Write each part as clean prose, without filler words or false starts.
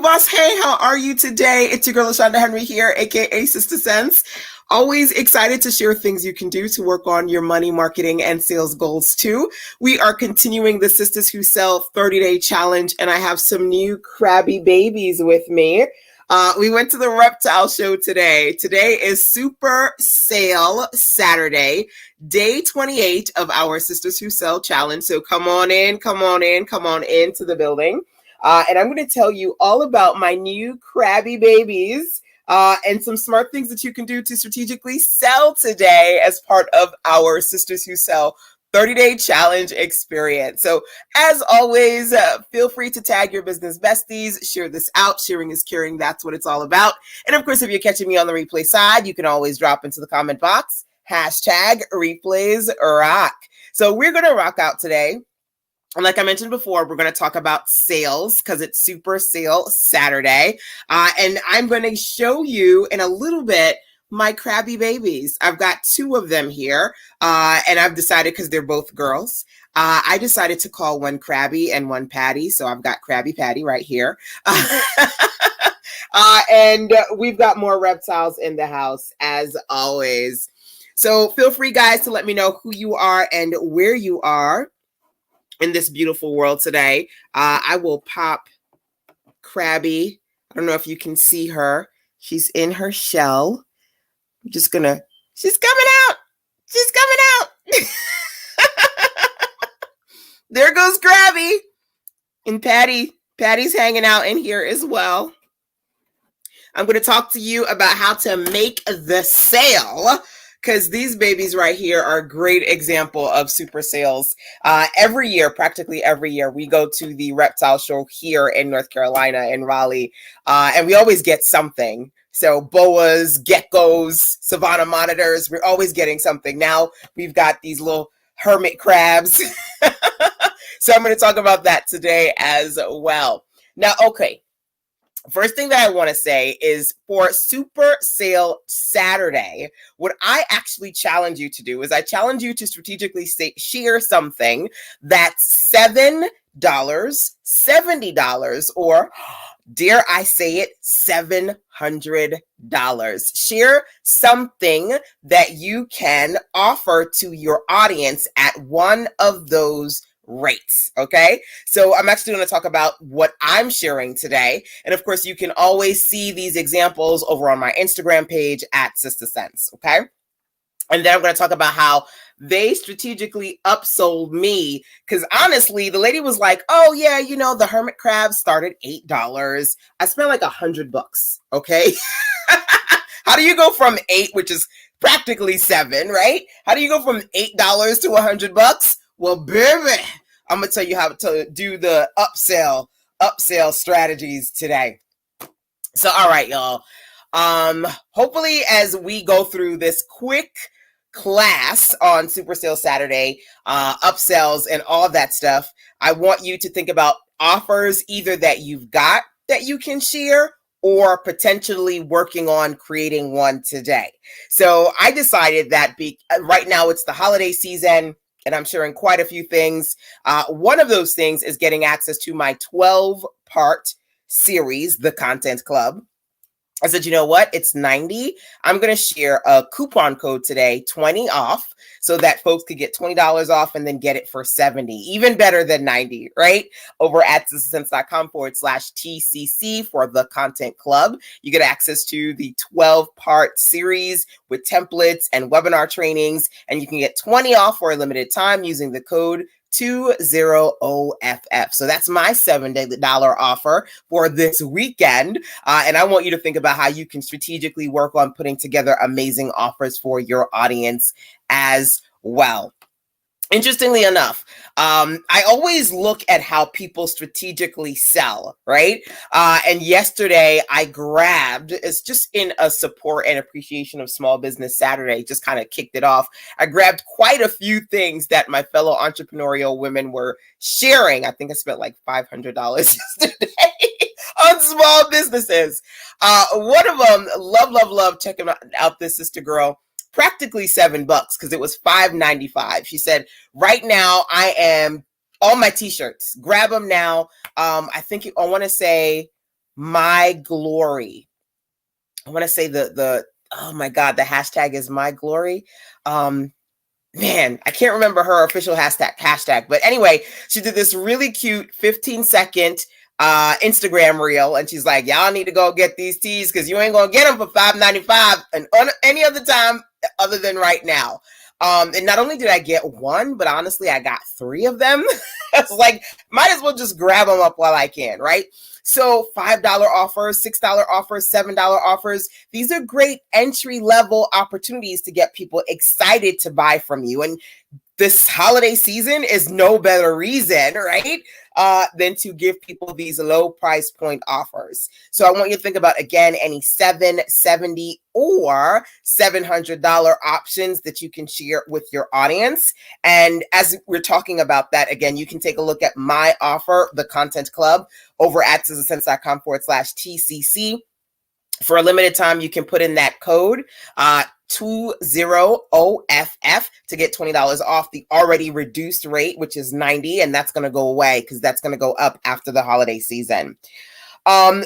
boss. Hey, how are you today? It's your girl, LaShonda Henry here, aka Sister Sense. Always excited to share things you can do to work on your money, marketing, and sales goals too. We are continuing the Sistas Who Sell 30-Day Challenge, and I have some new crabby babies with me. We went to the reptile show today. Today is Super Sale Saturday, day 28 of our Sistas Who Sell Challenge. So come on in to the building. And I'm going to tell you all about my new crabby babies and some smart things that you can do to strategically sell today as part of our Sistas Who Sell 30-Day Challenge experience. So as always, feel free to tag your business besties, share this out. Sharing is caring. That's what it's all about. And of course, if you're catching me on the replay side, you can always drop into the comment box, hashtag replays rock. So we're going to rock out today. And like I mentioned before, we're going to talk about sales because it's Super Sale Saturday. And I'm going to show you in a little bit my crabby babies. I've got two of them here, and I've decided, because they're both girls, I decided to call one Crabby and one Patty. So I've got Crabby Patty right here. And we've got more reptiles in the house as always. So feel free, guys, to let me know who you are and where you are in this beautiful world today. I will pop Crabby. I don't know if you can see her. She's in her shell. I'm just gonna, she's coming out. She's coming out. There goes Crabby. And Patty's hanging out in here as well. I'm going to talk to you about how to make the sale, because these babies right here are a great example of super sales. Every year, practically every year, we go to the reptile show here in North Carolina, in Raleigh, and we always get something. So boas, geckos, savanna monitors, we're always getting something. Now we've got these little hermit crabs. So I'm going to talk about that today as well. Now, okay. First thing that I want to say is, for Super Sale Saturday, what I actually challenge you to do is I challenge you to strategically share something that's $7, $70, or dare I say it, $700. Share something that you can offer to your audience at one of those rates. Okay, so I'm actually going to talk about what I'm sharing today, and of course you can always see these examples over on my Instagram page at SistaSense. Okay, and then I'm going to talk about how they strategically upsold me, because honestly, the lady was like, "Oh yeah, you know, the hermit crabs start at $8. I spent like $100. Okay, how do you go from 8, which is practically 7, right? How do you go from $8 to $100? Well, baby, I'm going to tell you how to do the upsell strategies today. So, all right, y'all. Hopefully, as we go through this quick class on Super Sale Saturday, upsells and all of that stuff, I want you to think about offers either that you've got that you can share, or potentially working on creating one today. So I decided that right now it's the holiday season, and I'm sharing quite a few things. One of those things is getting access to my 12-part series, The Content Club. I said, you know what? It's $90. I'm going to share a coupon code today, 20 off, so that folks could get $20 off and then get it for $70. Even better than $90, right? Over at sistasense.com/TCC for the Content Club. You get access to the 12-part series with templates and webinar trainings, and you can get 20 off for a limited time using the code 20OFF. So that's my $7 offer for this weekend. And I want you to think about how you can strategically work on putting together amazing offers for your audience as well. Interestingly enough, I always look at how people strategically sell, right? And yesterday I grabbed, it's just in a support and appreciation of Small Business Saturday, just kind of kicked it off. I grabbed quite a few things that my fellow entrepreneurial women were sharing. I think I spent like $500 yesterday on small businesses. One of them, love checking out this sister girl. Practically $7 because it was $5.95. She said, right now I am all my t-shirts. Grab them now. I want to say My Glory. I want to say oh my God, the hashtag is My Glory. Man, I can't remember her official hashtag, but anyway, she did this really cute 15-second Instagram reel, and she's like, y'all need to go get these teas because you ain't gonna get them for $5.95 and any other time other than right now. And not only did I get one, but honestly, I got 3 of them. It's like, might as well just grab them up while I can, right? So $5 offers, $6 offers, $7 offers. These are great entry level opportunities to get people excited to buy from you. And this holiday season is no better reason, right, than to give people these low price point offers. So I want you to think about, again, any $7, $70, or $700 options that you can share with your audience. And as we're talking about that, again, you can take a look at my offer, the Content Club, over at sistasense.com/TCC. For a limited time, you can put in that code 20OFF to get $20 off the already reduced rate, which is $90, and that's going to go away because that's going to go up after the holiday season.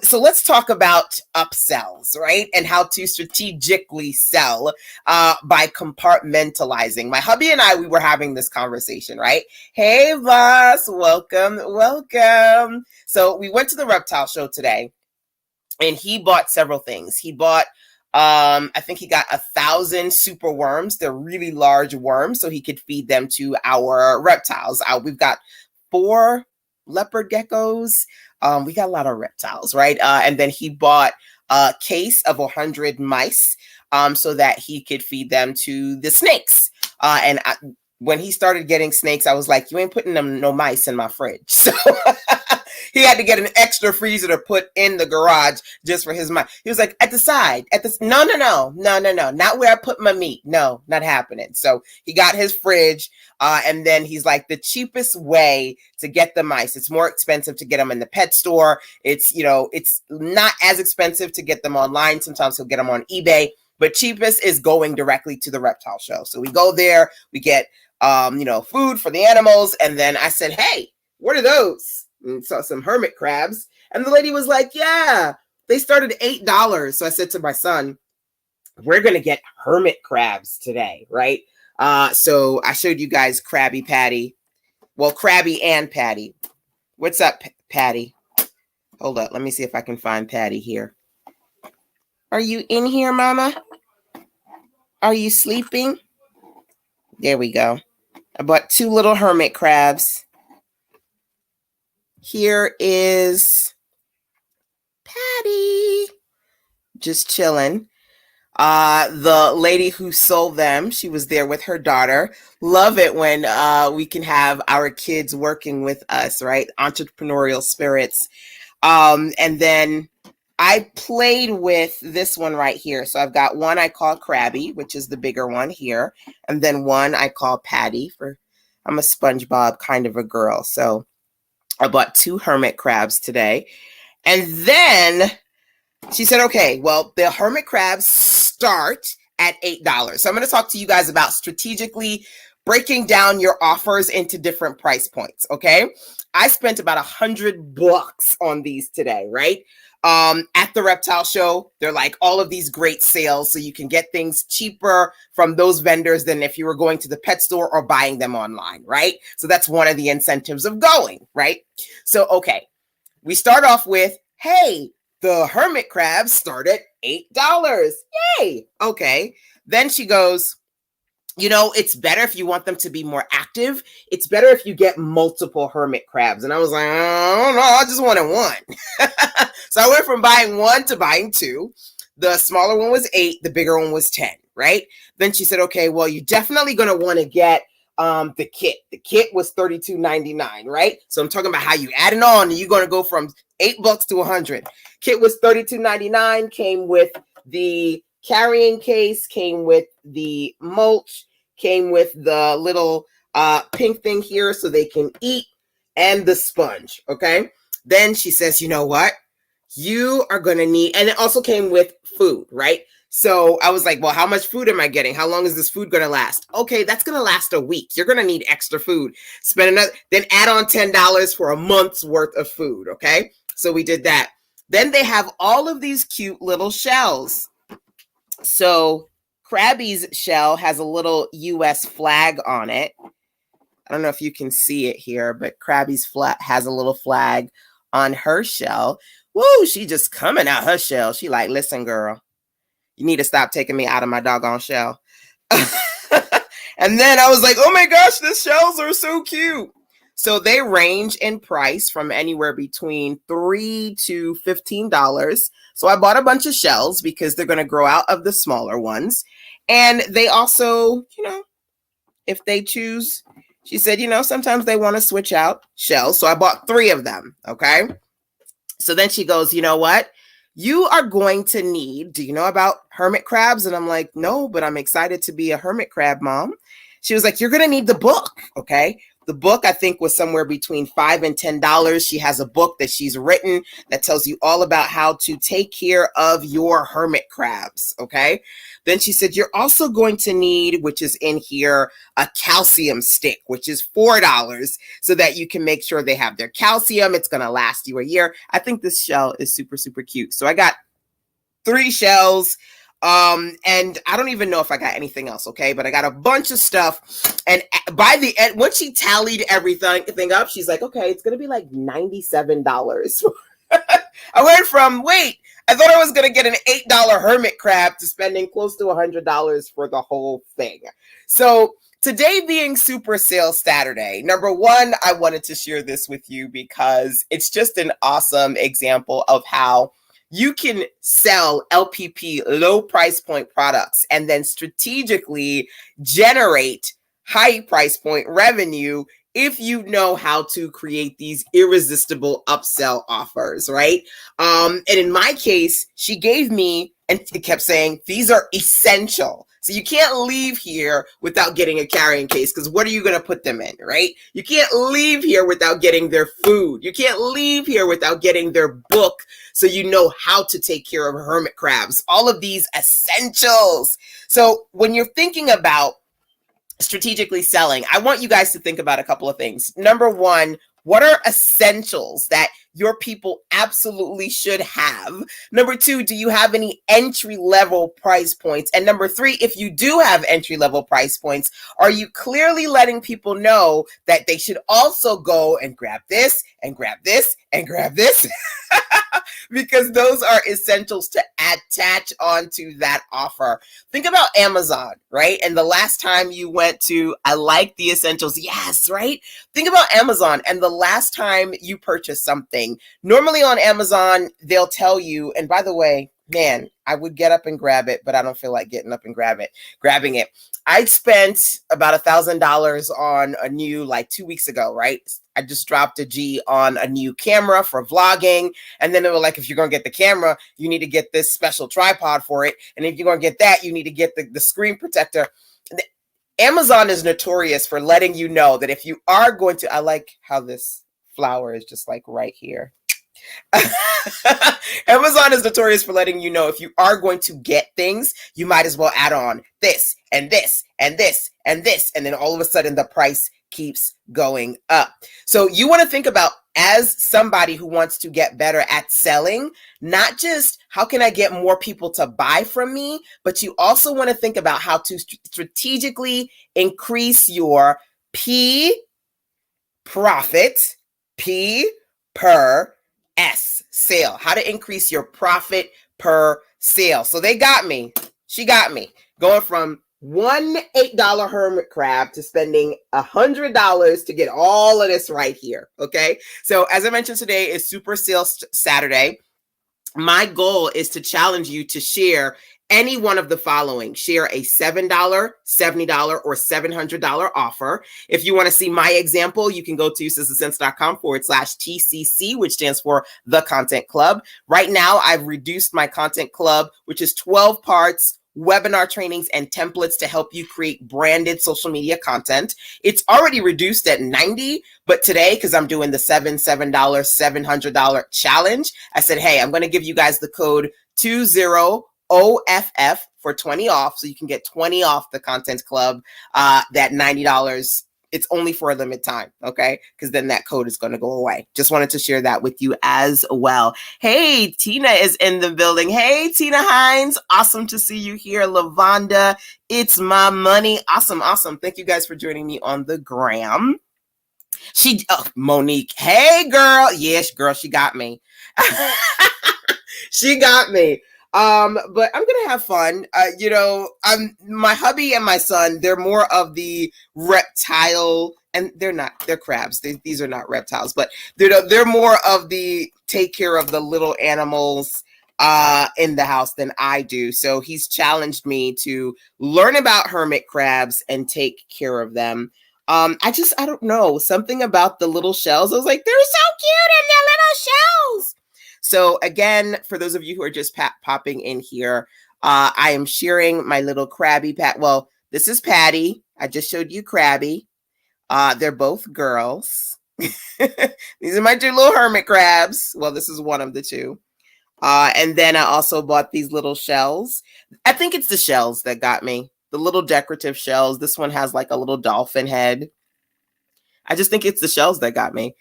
So let's talk about upsells, right? And how to strategically sell by compartmentalizing. My hubby and I, we were having this conversation, right? Hey, boss, welcome. So we went to the reptile show today, and he bought several things. He bought, I think he got 1,000 super worms. They're really large worms, so he could feed them to our reptiles. We've got 4 leopard geckos. We got a lot of reptiles, right? And then he bought a case of 100 mice so that he could feed them to the snakes. When he started getting snakes, I was like, you ain't putting no mice in my fridge. So he had to get an extra freezer to put in the garage just for his mice. He was like, at the side, no, not where I put my meat. No, not happening. So he got his fridge, and then he's like, the cheapest way to get the mice, it's more expensive to get them in the pet store. It's not as expensive to get them online. Sometimes he'll get them on eBay, but cheapest is going directly to the reptile show. So we go there, we get food for the animals. And then I said, hey, what are those? And saw some hermit crabs. And the lady was like, yeah, they started $8. So I said to my son, we're going to get hermit crabs today, right? So I showed you guys Krabby Patty. Well, Krabby and Patty. What's up, Patty? Hold up. Let me see if I can find Patty here. Are you in here, Mama? Are you sleeping? There we go. I bought 2 little hermit crabs. Here is Patty, just chilling. The lady who sold them, she was there with her daughter. Love it when we can have our kids working with us, right? Entrepreneurial spirits. And then I played with this one right here. So I've got one I call Krabby, which is the bigger one here. And then one I call Patty. I'm a SpongeBob kind of a girl. So I bought 2 hermit crabs today. And then she said, okay, well, the hermit crabs start at $8. So I'm going to talk to you guys about strategically breaking down your offers into different price points, okay? I spent about $100 on these today, right? At the reptile show, they're like all of these great sales, so you can get things cheaper from those vendors than if you were going to the pet store or buying them online, right? So that's one of the incentives of going, right? So, okay, we start off with, hey, the hermit crabs start at $8. Yay! Okay. Then she goes, it's better if you want them to be more active. It's better if you get multiple hermit crabs. And I was like, I don't know. I just wanted one. So I went from buying 1 to buying 2. The smaller one was 8. The bigger one was 10, right? Then she said, okay, well, you're definitely going to want to get the kit. The kit was $32.99, right? So I'm talking about how you add it on and you're going to go from $8 to $100. Kit was $32.99, came with the carrying case, came with the mulch, came with the little pink thing here so they can eat, and the sponge, okay? Then she says, you know what? You are going to need, and it also came with food, right? So I was like, well, how much food am I getting? How long is this food going to last? Okay, that's going to last a week. You're going to need extra food. Spend another, then add on $10 for a month's worth of food, okay? So we did that. Then they have all of these cute little shells. So Krabby's shell has a little US flag on it. I don't know if you can see it here, but Krabby's has a little flag on her shell. Woo, she just coming out her shell. She like, listen, girl, you need to stop taking me out of my doggone shell. And then I was like, oh my gosh, the shells are so cute. So they range in price from anywhere between $3 to $15. So I bought a bunch of shells because they're going to grow out of the smaller ones. And they also, if they choose, she said, sometimes they want to switch out shells. So I bought 3 of them. Okay. So then she goes, you know what? You are going to need, do you know about hermit crabs? And I'm like, no, but I'm excited to be a hermit crab mom. She was like, you're going to need the book. Okay. The book, I think, was somewhere between $5 and $10. She has a book that she's written that tells you all about how to take care of your hermit crabs. Okay. Then she said, you're also going to need, which is in here, a calcium stick, which is $4, so that you can make sure they have their calcium. It's going to last you a year. I think this shell is super, super cute. So I got 3 shells. And I don't even know if I got anything else, okay? But I got a bunch of stuff. And by the end, once she tallied everything up, she's like, okay, it's going to be like $97. I went from, I thought I was going to get an $8 hermit crab to spending close to $100 for the whole thing. So today being Super Sale Saturday, number one, I wanted to share this with you because it's just an awesome example of how you can sell LPP, low price point products, and then strategically generate high price point revenue if you know how to create these irresistible upsell offers, right? And in my case, she gave me, and it kept saying, these are essential. So you can't leave here without getting a carrying case, because what are you going to put them in, right? You can't leave here without getting their food. You can't leave here without getting their book, so you know how to take care of hermit crabs. All of these essentials. So when you're thinking about strategically selling, I want you guys to think about a couple of things. Number one, what are essentials that your people absolutely should have? Number two, do you have any entry-level price points? And number three, if you do have entry-level price points, are you clearly letting people know that they should also go and grab this and grab this and grab this? Because those are essentials to attach onto that offer. Think about Amazon, right? And the last time you went to, I like the essentials, yes, right? Think about Amazon and the last time you purchased something. Normally on Amazon, they'll tell you, and by the way, man, I would get up and grab it, but I don't feel like getting up and grabbing it. I spent about $1,000 on a new, like 2 weeks ago, right? I just dropped a G on a new camera for vlogging. And then they were like, if you're going to get the camera, you need to get this special tripod for it. And if you're going to get that, you need to get the screen protector. Amazon is notorious for letting you know that if you are going to, I like how this flower is just like right here. Amazon is notorious for letting you know if you are going to get things, you might as well add on this and this and this and this. And then all of a sudden the price keeps going up. So you want to think about, as somebody who wants to get better at selling, not just how can I get more people to buy from me, but you also want to think about how to strategically increase your P profit, P per S sale, how to increase your profit per sale. So they got me. She got me going from one $8 hermit crab to spending $100 to get all of this right here. Okay. So as I mentioned, today is Super Sales Saturday. My goal is to challenge you to share any one of the following. Share a $7, $70, or $700 offer. If you want to see my example, you can go to sistasense.com/TCC, which stands for The Content Club. Right now, I've reduced my content club, which is 12 parts, webinar trainings and templates to help you create branded social media content. It's already reduced at 90, but today, because I'm doing the $7, $700 challenge, I said, hey, I'm going to give you guys the code 20OFF for 20 off, so you can get 20 off the Content Club, that $90 it's only for a limited time, okay? Because then that code is going to go away. Just wanted to share that with you as well. Hey, Tina is in the building. Hey, Tina Hines. Awesome to see you here. Lavonda, it's my money. Awesome, awesome. Thank you guys for joining me on the gram. Monique. Hey, girl. Yes, girl, she got me. She got me. But I'm gonna have fun. My hubby and my son, they're more of the reptile, and they're crabs. These are not reptiles, but they're more of the take care of the little animals in the house than I do. So he's challenged me to learn about hermit crabs and take care of them. I don't know, something about the little shells. I was like, they're so cute in their little shells. So again, for those of you who are just popping in here, I am sharing my little crabby Well, this is Patty. I just showed you Crabby. They're both girls. These are my two little hermit crabs. Well, this is one of the two. And then I also bought these little shells. I think it's the shells that got me. The little decorative shells. This one has like a little dolphin head. I just think it's the shells that got me.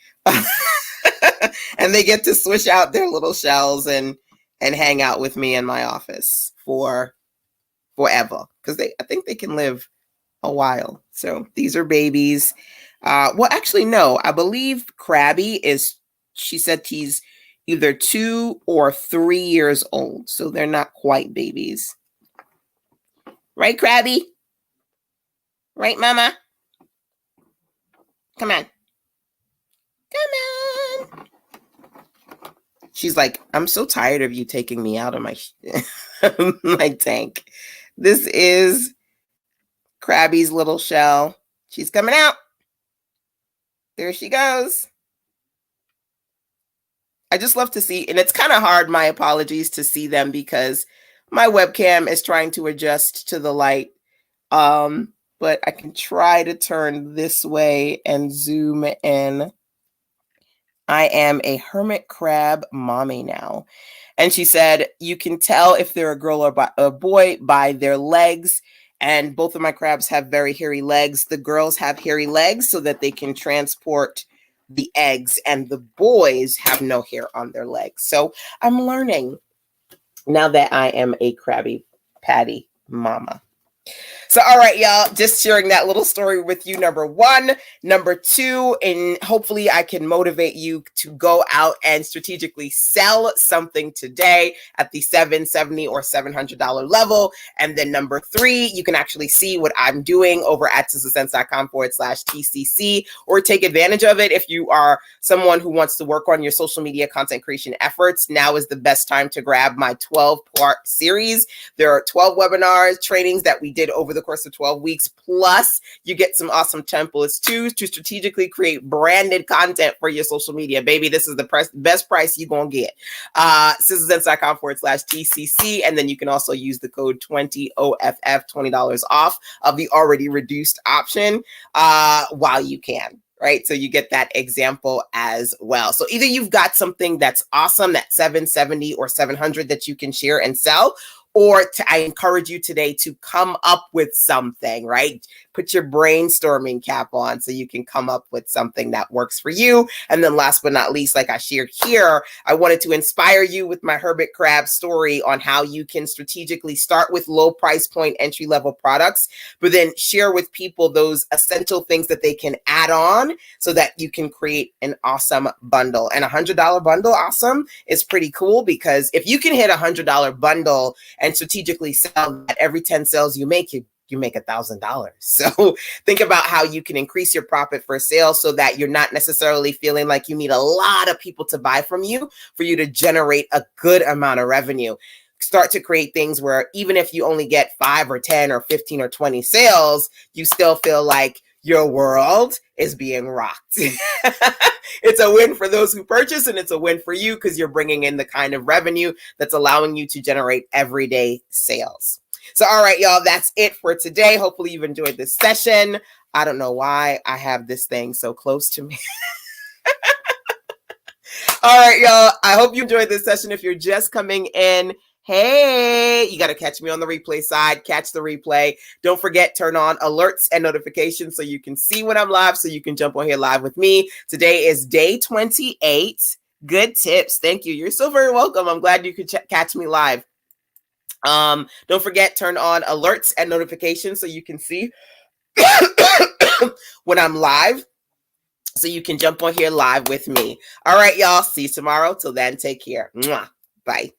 And they get to swish out their little shells and hang out with me in my office for forever. Because I think they can live a while. So these are babies. Well, actually, no. I believe Crabby she said he's either 2 or 3 years old. So they're not quite babies. Right, Crabby? Right, Mama? Come on. Come on. She's like, I'm so tired of you taking me out of my my tank. This is Crabby's little shell. She's coming out. There she goes. I just love to see, and it's kind of hard, my apologies, to see them because my webcam is trying to adjust to the light. But I can try to turn this way and zoom in. I am a hermit crab mommy now. And she said, you can tell if they're a girl or a boy by their legs. And both of my crabs have very hairy legs. The girls have hairy legs so that they can transport the eggs, and the boys have no hair on their legs. So I'm learning now that I am a Krabby Patty mama. So, all right, y'all, just sharing that little story with you, number one. Number two, and hopefully I can motivate you to go out and strategically sell something today at the $770 or $700 level. And then number three, you can actually see what I'm doing over at sistasense.com/TCC, or take advantage of it if you are someone who wants to work on your social media content creation efforts. Now is the best time to grab my 12-part series. There are 12 webinars, trainings that we did over the course of 12 weeks. Plus, you get some awesome templates too to strategically create branded content for your social media. Baby, this is the best price you're going to get. Sistas.com/TCC. And then you can also use the code 20OFF, $20 off of the already reduced option while you can. Right. So you get that example as well. So either you've got something that's awesome, that 770 or 700 that you can share and sell, or I encourage you today to come up with something, right? Put your brainstorming cap on so you can come up with something that works for you. And then last but not least, like I shared here, I wanted to inspire you with my hermit crab story on how you can strategically start with low price point entry level products, but then share with people those essential things that they can add on so that you can create an awesome bundle. And $100 bundle, awesome, is pretty cool, because if you can hit $100 bundle and strategically sell that, every 10 sales you make, you make $1,000. So think about how you can increase your profit for sale so that you're not necessarily feeling like you need a lot of people to buy from you for you to generate a good amount of revenue. Start to create things where even if you only get 5 or 10 or 15 or 20 sales, you still feel like your world is being rocked. It's a win for those who purchase, and it's a win for you because you're bringing in the kind of revenue that's allowing you to generate everyday sales. So, all right, y'all, that's it for today. Hopefully you've enjoyed this session. I don't know why I have this thing so close to me. All right, y'all, I hope you enjoyed this session. If you're just coming in, Hey, you got to catch me on the replay side. Catch the replay. Don't forget, turn on alerts and notifications so you can see when I'm live, so you can jump on here live with me. Today is day 28. Good tips. Thank you. You're so very welcome. I'm glad you could catch me live. Don't forget, turn on alerts and notifications so you can see when I'm live, so you can jump on here live with me. All right, y'all. See you tomorrow. Till then, take care. Mwah. Bye.